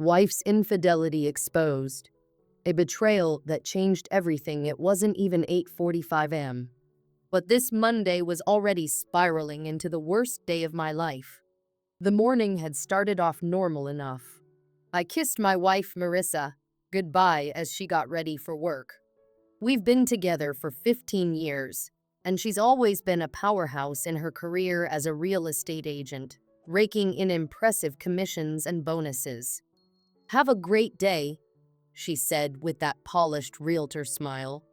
Wife's infidelity exposed. A betrayal that changed everything. It wasn't even 8:45 a.m. But this Monday was already spiraling into the worst day of my life. The morning had started off normal enough. I kissed my wife, Marissa, goodbye as she got ready for work. We've been together for 15 years, and she's always been a powerhouse in her career as a real estate agent, raking in impressive commissions and bonuses. "Have a great day," she said with that polished realtor smile.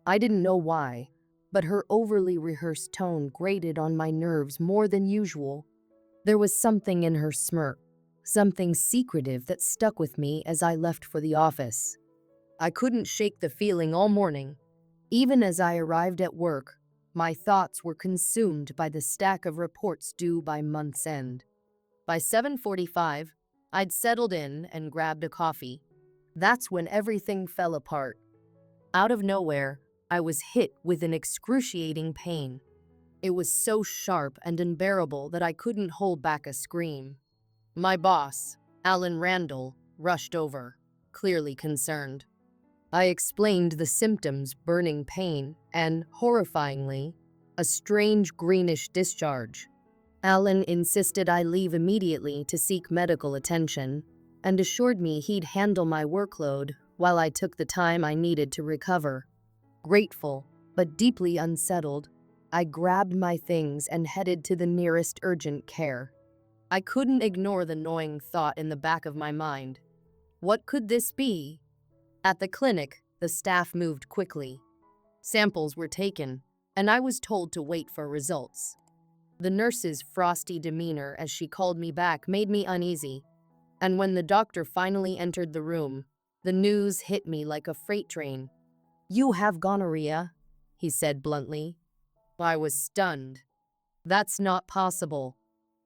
I didn't know why, but her overly rehearsed tone grated on my nerves more than usual. There was something in her smirk, something secretive that stuck with me as I left for the office. I couldn't shake the feeling all morning. Even as I arrived at work, my thoughts were consumed by the stack of reports due by month's end. By 7:45, I'd settled in and grabbed a coffee. That's when everything fell apart. Out of nowhere, I was hit with an excruciating pain. It was so sharp and unbearable that I couldn't hold back a scream. My boss, Alan Randall, rushed over, clearly concerned. I explained the symptoms: burning pain and, horrifyingly, a strange greenish discharge. Alan insisted I leave immediately to seek medical attention and assured me he'd handle my workload while I took the time I needed to recover. Grateful, but deeply unsettled, I grabbed my things and headed to the nearest urgent care. I couldn't ignore the gnawing thought in the back of my mind. What could this be? At the clinic, the staff moved quickly. Samples were taken, and I was told to wait for results. The nurse's frosty demeanor as she called me back made me uneasy, and when the doctor finally entered the room, the news hit me like a freight train. "You have gonorrhea," he said bluntly. I was stunned. "That's not possible.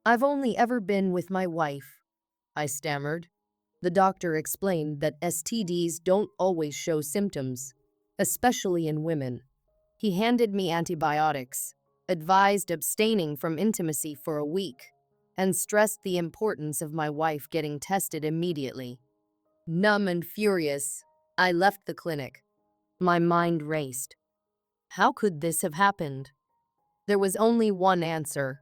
I've only ever been with my wife," I stammered. The doctor explained that STDs don't always show symptoms, especially in women. He handed me antibiotics, advised abstaining from intimacy for a week, and stressed the importance of my wife getting tested immediately. Numb and furious, I left the clinic. My mind raced. How could this have happened? There was only one answer,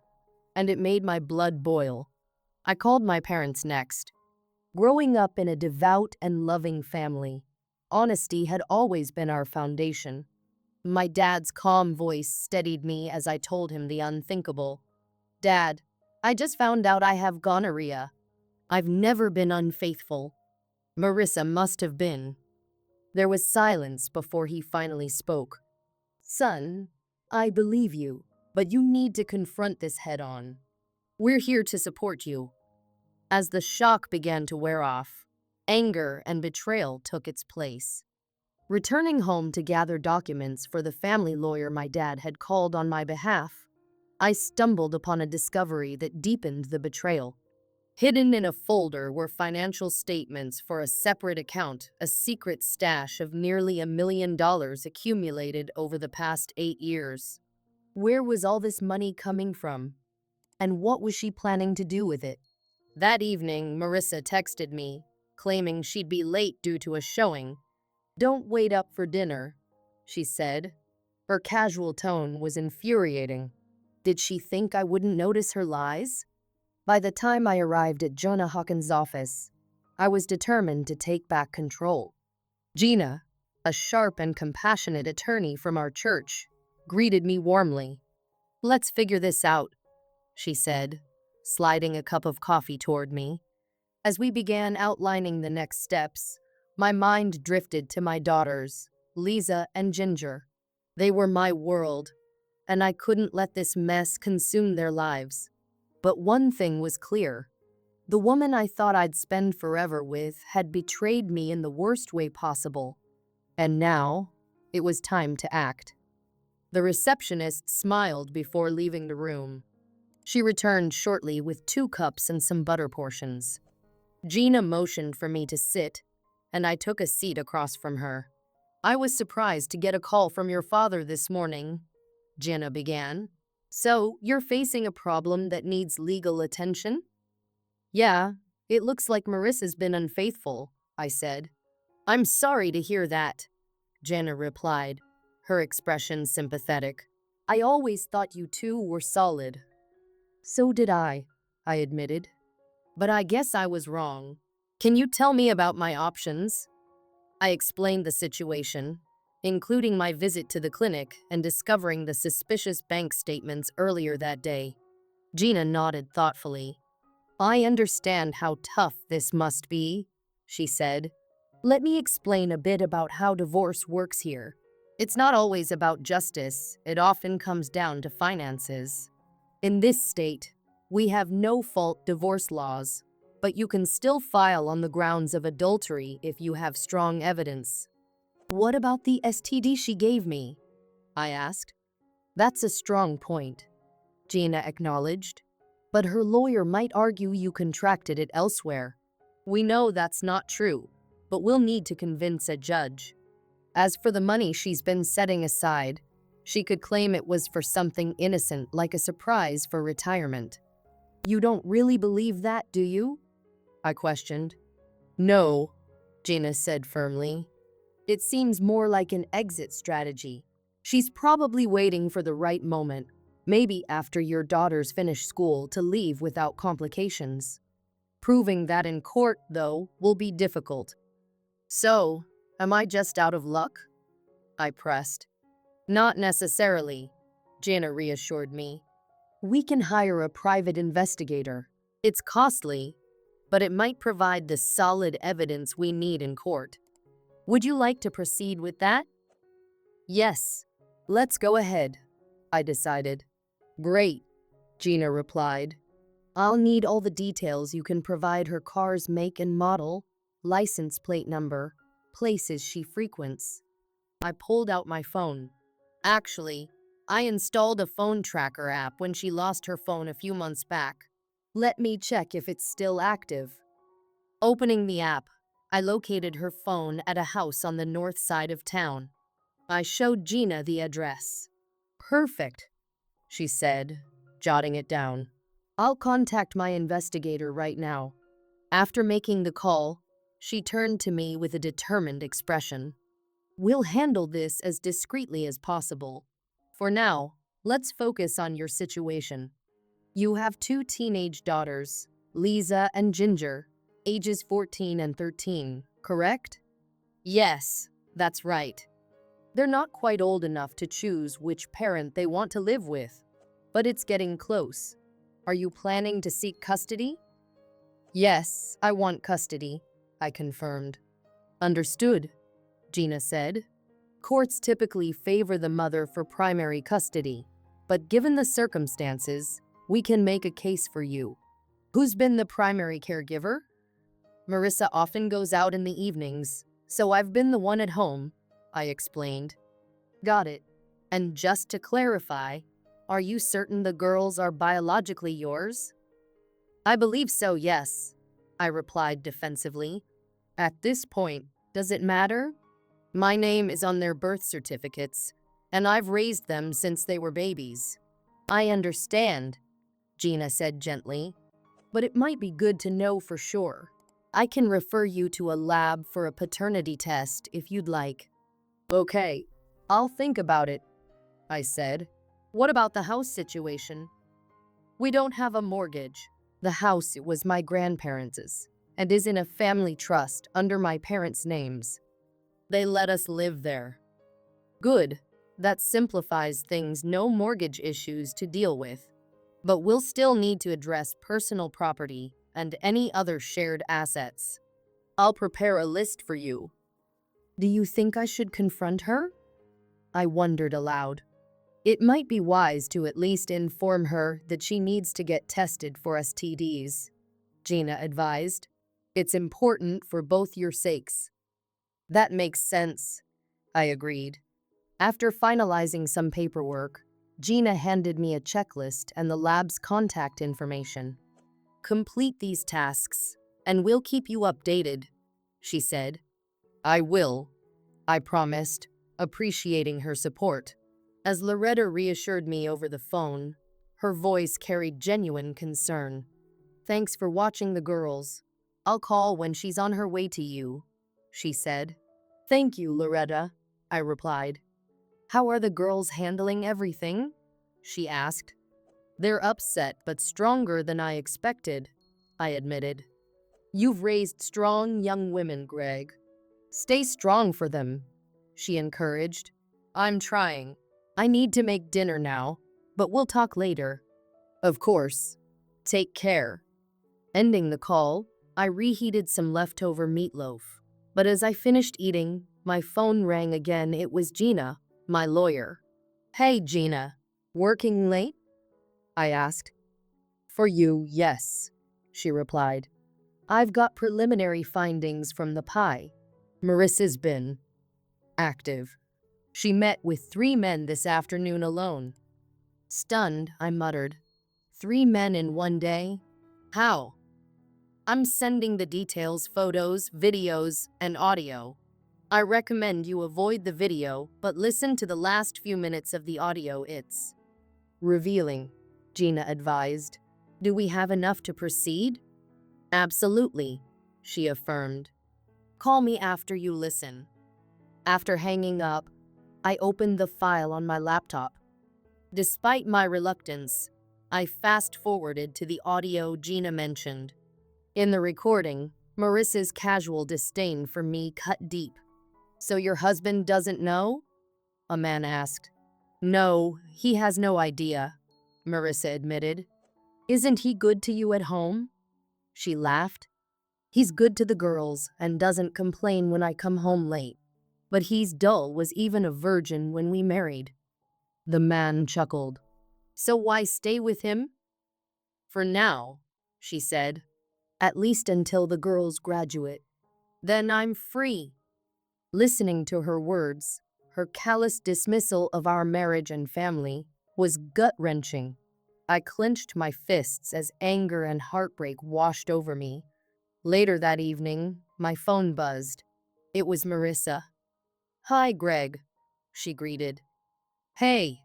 and it made my blood boil. I called my parents next. Growing up in a devout and loving family, honesty had always been our foundation. My dad's calm voice steadied me as I told him the unthinkable. "Dad, I just found out I have gonorrhea. I've never been unfaithful. Marissa must have been." There was silence before he finally spoke. "Son, I believe you, but you need to confront this head on. We're here to support you." As the shock began to wear off, anger and betrayal took its place. Returning home to gather documents for the family lawyer my dad had called on my behalf, I stumbled upon a discovery that deepened the betrayal. Hidden in a folder were financial statements for a separate account, a secret stash of nearly $1 million accumulated over the past 8 years. Where was all this money coming from? And what was she planning to do with it? That evening, Marissa texted me, claiming she'd be late due to a showing. "Don't wait up for dinner," she said. Her casual tone was infuriating. Did she think I wouldn't notice her lies? By the time I arrived at Jonah Hawkins' office, I was determined to take back control. Gina, a sharp and compassionate attorney from our church, greeted me warmly. "Let's figure this out," she said, sliding a cup of coffee toward me. As we began outlining the next steps, my mind drifted to my daughters, Lisa and Ginger. They were my world, and I couldn't let this mess consume their lives. But one thing was clear. The woman I thought I'd spend forever with had betrayed me in the worst way possible. And now, it was time to act. The receptionist smiled before leaving the room. She returned shortly with 2 cups and some butter portions. Gina motioned for me to sit, and I took a seat across from her. "I was surprised to get a call from your father this morning," Gina began. "So, you're facing a problem that needs legal attention?" "Yeah, It looks like Marissa's been unfaithful, I said. I'm sorry to hear that, Jenna replied, her expression sympathetic. I always thought you two were solid. So did I admitted. But I guess I was wrong. Can you tell me about my options? I explained the situation, including my visit to the clinic and discovering the suspicious bank statements earlier that day. Gina nodded thoughtfully. I understand how tough this must be, she said. Let me explain a bit about how divorce works here. It's not always about justice, it often comes down to finances. In this state, we have no-fault divorce laws, but you can still file on the grounds of adultery if you have strong evidence. What about the STD she gave me? I asked. That's a strong point, Gina acknowledged. But her lawyer might argue you contracted it elsewhere. We know that's not true, but we'll need to convince a judge. As for the money she's been setting aside, she could claim it was for something innocent like a surprise for retirement. You don't really believe that, do you? I questioned. No, Gina said firmly. It seems more like an exit strategy. She's probably waiting for the right moment, maybe after your daughters finish school, to leave without complications. Proving that in court, though, will be difficult. So, am I just out of luck? I pressed. Not necessarily, Gina reassured me. We can hire a private investigator. It's costly, but it might provide the solid evidence we need in court. Would you like to proceed with that? Yes, let's go ahead, I decided. Great, Gina replied. I'll need all the details you can provide: her car's make and model, license plate number, places she frequents. I pulled out my phone. Actually, I installed a phone tracker app when she lost her phone a few months back. Let me check if it's still active. Opening the app, I located her phone at a house on the north side of town. I showed Gina the address. Perfect, she said, jotting it down. I'll contact my investigator right now. After making the call, she turned to me with a determined expression. We'll handle this as discreetly as possible. For now, let's focus on your situation. You have two teenage daughters, Lisa and Ginger, ages 14 and 13, correct? Yes, that's right. They're not quite old enough to choose which parent they want to live with, but it's getting close. Are you planning to seek custody? Yes, I want custody, I confirmed. Understood, Gina said. Courts typically favor the mother for primary custody, but given the circumstances, we can make a case for you. Who's been the primary caregiver? Marissa often goes out in the evenings, so I've been the one at home, I explained. Got it. And just to clarify, are you certain the girls are biologically yours? I believe so, yes, I replied defensively. At this point, does it matter? My name is on their birth certificates, and I've raised them since they were babies. I understand, Gina said gently, but it might be good to know for sure. I can refer you to a lab for a paternity test if you'd like. Okay, I'll think about it, I said. What about the house situation? We don't have a mortgage. The house was my grandparents' and is in a family trust under my parents' names. They let us live there. Good, that simplifies things. No mortgage issues to deal with. But we'll still need to address personal property and any other shared assets. I'll prepare a list for you. Do you think I should confront her? I wondered aloud. It might be wise to at least inform her that she needs to get tested for STDs, Gina advised. It's important for both your sakes. That makes sense, I agreed. After finalizing some paperwork, Gina handed me a checklist and the lab's contact information. Complete these tasks, and we'll keep you updated, she said. I will, I promised, appreciating her support. As Loretta reassured me over the phone, her voice carried genuine concern. Thanks for watching the girls. I'll call when she's on her way to you, she said. Thank you, Loretta, I replied. How are the girls handling everything? She asked. They're upset but stronger than I expected, I admitted. You've raised strong young women, Greg. Stay strong for them, she encouraged. I'm trying. I need to make dinner now, but we'll talk later. Of course. Take care. Ending the call, I reheated some leftover meatloaf. But as I finished eating, my phone rang again. It was Gina, my lawyer. Hey, Gina. Working late? I asked. For you, yes, she replied. I've got preliminary findings from the PI. Marissa's been active. She met with 3 men this afternoon alone. Stunned, I muttered. 3 men in one day? How? I'm sending the details, photos, videos, and audio. I recommend you avoid the video, but listen to the last few minutes of the audio. It's revealing, Gina advised. Do we have enough to proceed? Absolutely, she affirmed. Call me after you listen. After hanging up, I opened the file on my laptop. Despite my reluctance, I fast-forwarded to the audio Gina mentioned. In the recording, Marissa's casual disdain for me cut deep. So your husband doesn't know? A man asked. No, he has no idea, Marissa admitted. Isn't he good to you at home? She laughed. He's good to the girls and doesn't complain when I come home late. But he's dull, was even a virgin when we married. The man chuckled. So why stay with him? For now, she said. At least until the girls graduate. Then I'm free. Listening to her words, her callous dismissal of our marriage and family, was gut-wrenching. I clenched my fists as anger and heartbreak washed over me. Later that evening, my phone buzzed. It was Marissa. Hi, Greg, she greeted. Hey,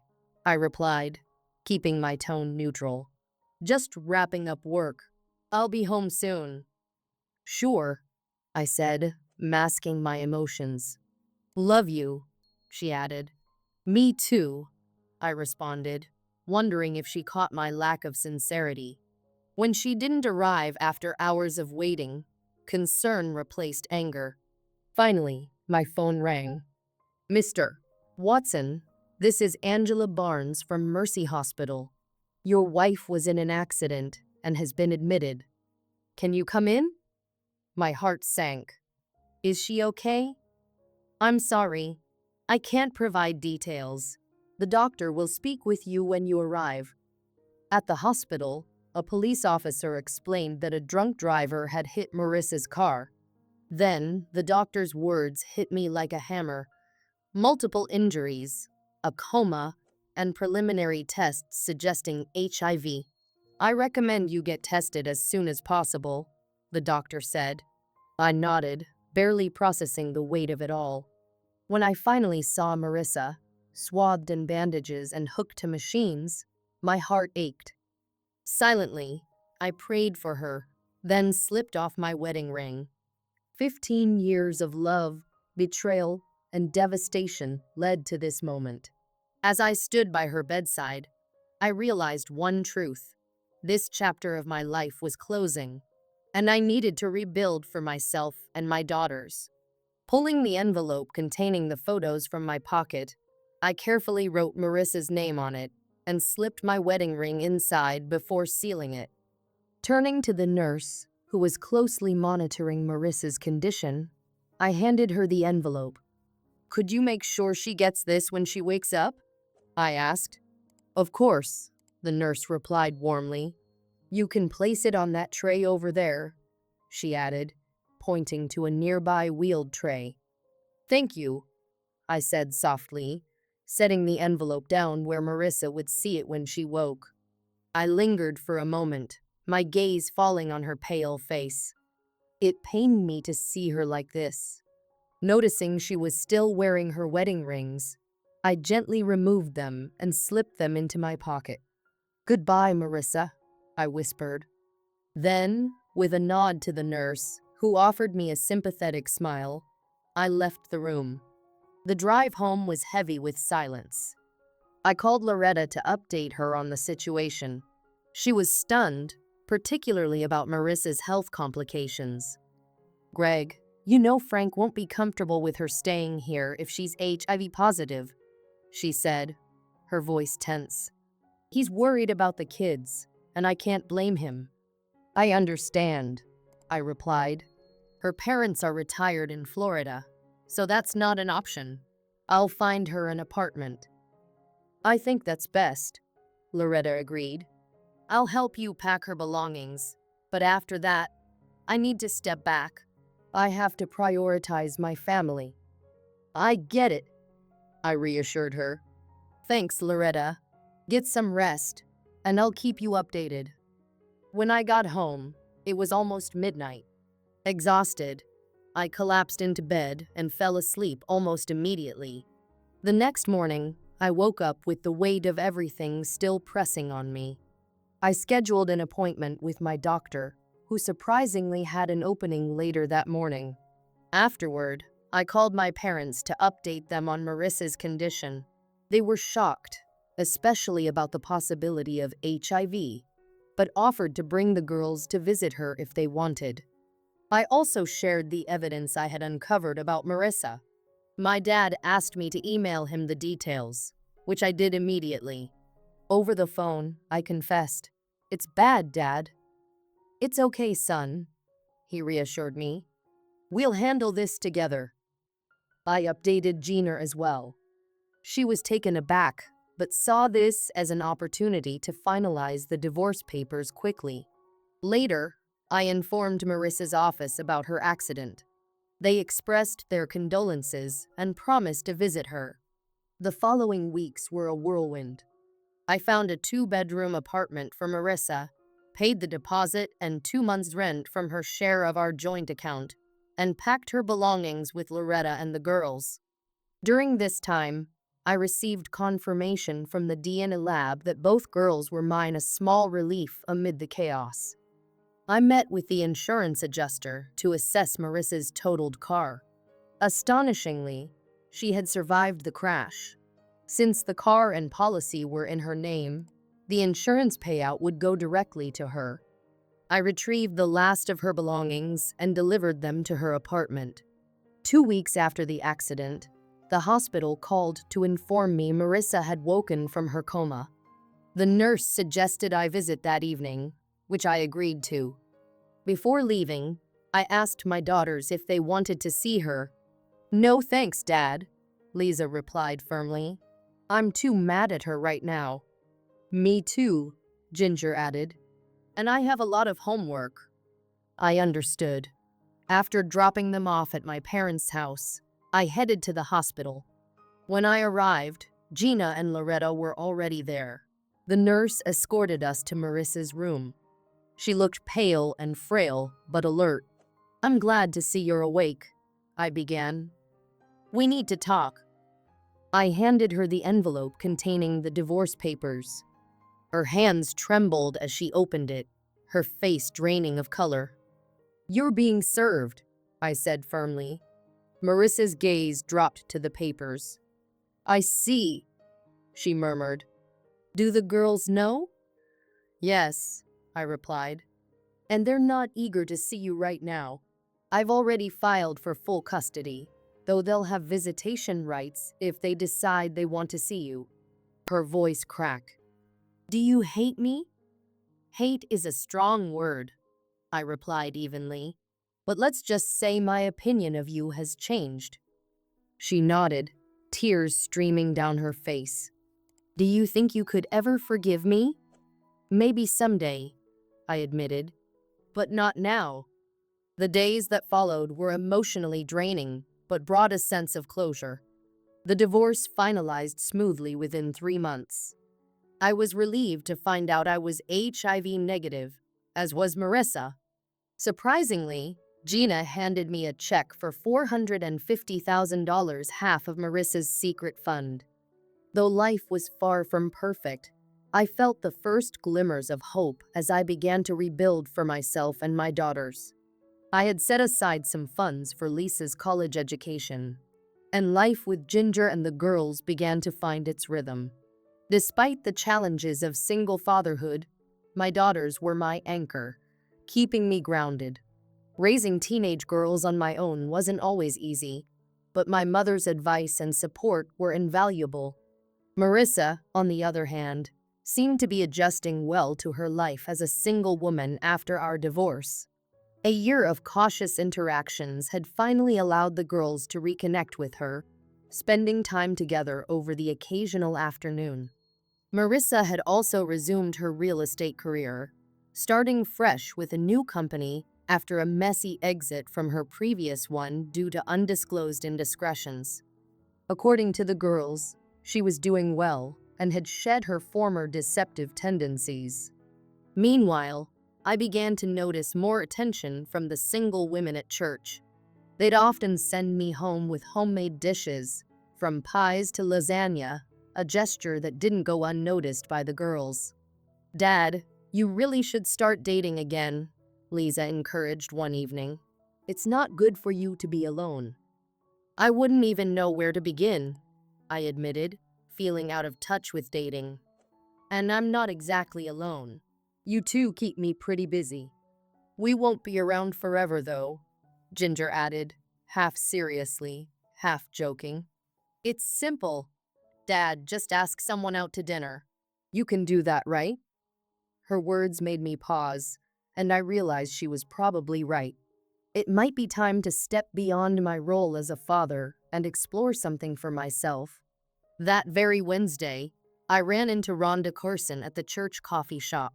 I replied, keeping my tone neutral. Just wrapping up work. I'll be home soon. Sure, I said, masking my emotions. Love you, she added. Me too, I responded, wondering if she caught my lack of sincerity. When she didn't arrive after hours of waiting, concern replaced anger. Finally, my phone rang. Mr. Watson, this is Angela Barnes from Mercy Hospital. Your wife was in an accident and has been admitted. Can you come in? My heart sank. Is she okay? I'm sorry. I can't provide details. The doctor will speak with you when you arrive. At the hospital, a police officer explained that a drunk driver had hit Marissa's car. Then, the doctor's words hit me like a hammer. Multiple injuries, a coma, and preliminary tests suggesting HIV. I recommend you get tested as soon as possible, the doctor said. I nodded, barely processing the weight of it all. When I finally saw Marissa, swathed in bandages and hooked to machines, my heart ached. Silently, I prayed for her, then slipped off my wedding ring. 15 years of love, betrayal, and devastation led to this moment. As I stood by her bedside, I realized one truth. This chapter of my life was closing, and I needed to rebuild for myself and my daughters. Pulling the envelope containing the photos from my pocket, I carefully wrote Marissa's name on it and slipped my wedding ring inside before sealing it. Turning to the nurse, who was closely monitoring Marissa's condition, I handed her the envelope. Could you make sure she gets this when she wakes up? I asked. Of course, the nurse replied warmly. You can place it on that tray over there, she added, pointing to a nearby wheeled tray. Thank you, I said softly, setting the envelope down where Marissa would see it when she woke. I lingered for a moment, my gaze falling on her pale face. It pained me to see her like this. Noticing she was still wearing her wedding rings, I gently removed them and slipped them into my pocket. Goodbye, Marissa, I whispered. Then, With a nod to the nurse, who offered me a sympathetic smile, I left the room. The drive home was heavy with silence. I called Loretta to update her on the situation. She was stunned, particularly about Marissa's health complications. "Greg, you know Frank won't be comfortable with her staying here if she's HIV positive," she said, her voice tense. "He's worried about the kids, and I can't blame him." "I understand," I replied. "Her parents are retired in Florida, so that's not an option. I'll find her an apartment." "I think that's best," Loretta agreed. "I'll help you pack her belongings, but after that, I need to step back. I have to prioritize my family." "I get it," I reassured her. "Thanks, Loretta. Get some rest, and I'll keep you updated." When I got home, it was almost midnight. Exhausted, I collapsed into bed and fell asleep almost immediately. The next morning, I woke up with the weight of everything still pressing on me. I scheduled an appointment with my doctor, who surprisingly had an opening later that morning. Afterward, I called my parents to update them on Marissa's condition. They were shocked, especially about the possibility of HIV, but offered to bring the girls to visit her if they wanted. I also shared the evidence I had uncovered about Marissa. My dad asked me to email him the details, which I did immediately. Over the phone, I confessed, "It's bad, Dad." "It's okay, son," he reassured me. "We'll handle this together." I updated Gina as well. She was taken aback, but saw this as an opportunity to finalize the divorce papers quickly. Later, I informed Marissa's office about her accident. They expressed their condolences and promised to visit her. The following weeks were a whirlwind. I found a 2-bedroom apartment for Marissa, paid the deposit and 2 months' rent from her share of our joint account, and packed her belongings with Loretta and the girls. During this time, I received confirmation from the DNA lab that both girls were mine, a small relief amid the chaos. I met with the insurance adjuster to assess Marissa's totaled car. Astonishingly, she had survived the crash. Since the car and policy were in her name, the insurance payout would go directly to her. I retrieved the last of her belongings and delivered them to her apartment. 2 weeks after the accident, the hospital called to inform me Marissa had woken from her coma. The nurse suggested I visit that evening, which I agreed to. Before leaving, I asked my daughters if they wanted to see her. "No thanks, Dad," Lisa replied firmly. "I'm too mad at her right now." "Me too," Ginger added. "And I have a lot of homework." I understood. After dropping them off at my parents' house, I headed to the hospital. When I arrived, Gina and Loretta were already there. The nurse escorted us to Marissa's room. She looked pale and frail, but alert. "I'm glad to see you're awake," I began. "We need to talk." I handed her the envelope containing the divorce papers. Her hands trembled as she opened it, her face draining of color. "You're being served," I said firmly. Marissa's gaze dropped to the papers. "I see," she murmured. "Do the girls know?" "Yes," I replied. "And they're not eager to see you right now. I've already filed for full custody, though they'll have visitation rights if they decide they want to see you." Her voice cracked. "Do you hate me?" "Hate is a strong word," I replied evenly. "But let's just say my opinion of you has changed." She nodded, tears streaming down her face. "Do you think you could ever forgive me?" "Maybe someday," I admitted, "but not now." The days that followed were emotionally draining, but brought a sense of closure. The divorce finalized smoothly within 3 months. I was relieved to find out I was HIV negative, as was Marissa. Surprisingly, Gina handed me a check for $450,000, half of Marissa's secret fund. Though life was far from perfect, I felt the first glimmers of hope as I began to rebuild for myself and my daughters. I had set aside some funds for Lisa's college education, and life with Ginger and the girls began to find its rhythm. Despite the challenges of single fatherhood, my daughters were my anchor, keeping me grounded. Raising teenage girls on my own wasn't always easy, but my mother's advice and support were invaluable. Marissa, on the other hand, seemed to be adjusting well to her life as a single woman after our divorce. A year of cautious interactions had finally allowed the girls to reconnect with her, spending time together over the occasional afternoon. Marissa had also resumed her real estate career, starting fresh with a new company after a messy exit from her previous one due to undisclosed indiscretions. According to the girls, she was doing well and had shed her former deceptive tendencies. Meanwhile, I began to notice more attention from the single women at church. They'd often send me home with homemade dishes, from pies to lasagna, a gesture that didn't go unnoticed by the girls. "Dad, you really should start dating again," Lisa encouraged one evening. "It's not good for you to be alone." I wouldn't even know where to begin, I admitted, feeling out of touch with dating. "And I'm not exactly alone. You two keep me pretty busy." "We won't be around forever, though," Ginger added, half seriously, half joking. "It's simple. Dad, just ask someone out to dinner. You can do that, right?" Her words made me pause, and I realized she was probably right. It might be time to step beyond my role as a father and explore something for myself. That very Wednesday, I ran into Rhonda Carson at the church coffee shop.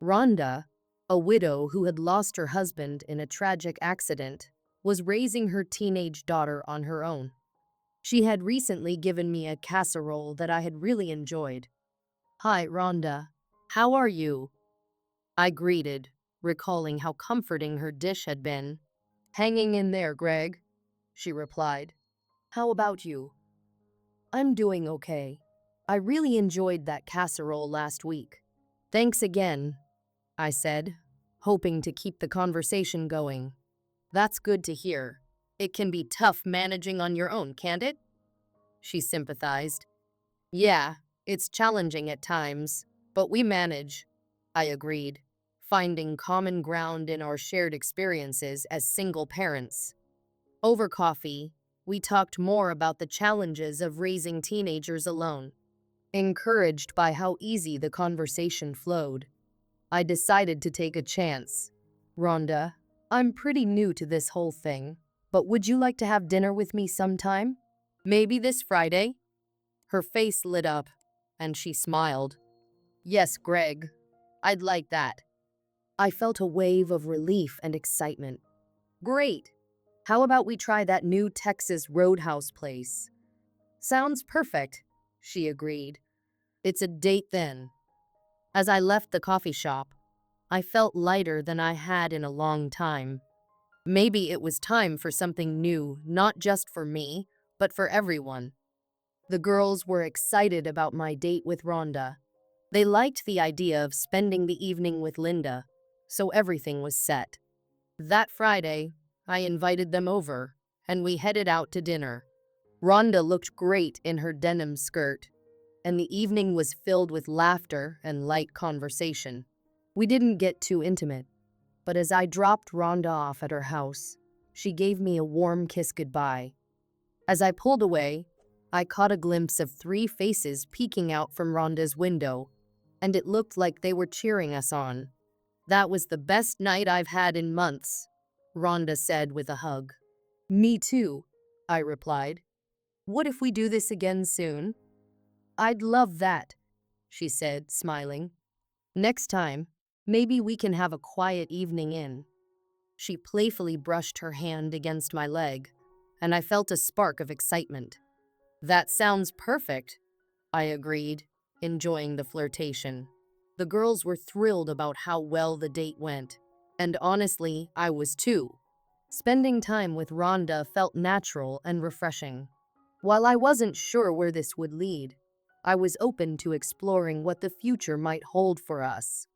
Rhonda, a widow who had lost her husband in a tragic accident, was raising her teenage daughter on her own. She had recently given me a casserole that I had really enjoyed. "Hi, Rhonda. How are you?" I greeted, recalling how comforting her dish had been. "Hanging in there, Greg," she replied. "How about you?" "I'm doing okay. I really enjoyed that casserole last week." "Thanks again," I said, hoping to keep the conversation going. "That's good to hear. It can be tough managing on your own, can't it?" She sympathized. "Yeah, it's challenging at times, but we manage," I agreed, finding common ground in our shared experiences as single parents. Over coffee, we talked more about the challenges of raising teenagers alone. Encouraged by how easy the conversation flowed, I decided to take a chance. "Rhonda, I'm pretty new to this whole thing, but would you like to have dinner with me sometime? Maybe this Friday?" Her face lit up, and she smiled. "Yes, Greg, I'd like that." I felt a wave of relief and excitement. "Great! How about we try that new Texas Roadhouse place?" "Sounds perfect," she agreed. "It's a date then." As I left the coffee shop, I felt lighter than I had in a long time. Maybe it was time for something new, not just for me, but for everyone. The girls were excited about my date with Rhonda. They liked the idea of spending the evening with Linda, so everything was set. That Friday, I invited them over, and we headed out to dinner. Rhonda looked great in her denim skirt, and the evening was filled with laughter and light conversation. We didn't get too intimate, but as I dropped Rhonda off at her house, she gave me a warm kiss goodbye. As I pulled away, I caught a glimpse of 3 faces peeking out from Rhonda's window, and it looked like they were cheering us on. "That was the best night I've had in months," Rhonda said with a hug. "Me too," I replied. "What if we do this again soon?" "I'd love that," she said, smiling. "Next time, maybe we can have a quiet evening in." She playfully brushed her hand against my leg, and I felt a spark of excitement. "That sounds perfect," I agreed, enjoying the flirtation. The girls were thrilled about how well the date went, and honestly, I was too. Spending time with Rhonda felt natural and refreshing. While I wasn't sure where this would lead, I was open to exploring what the future might hold for us.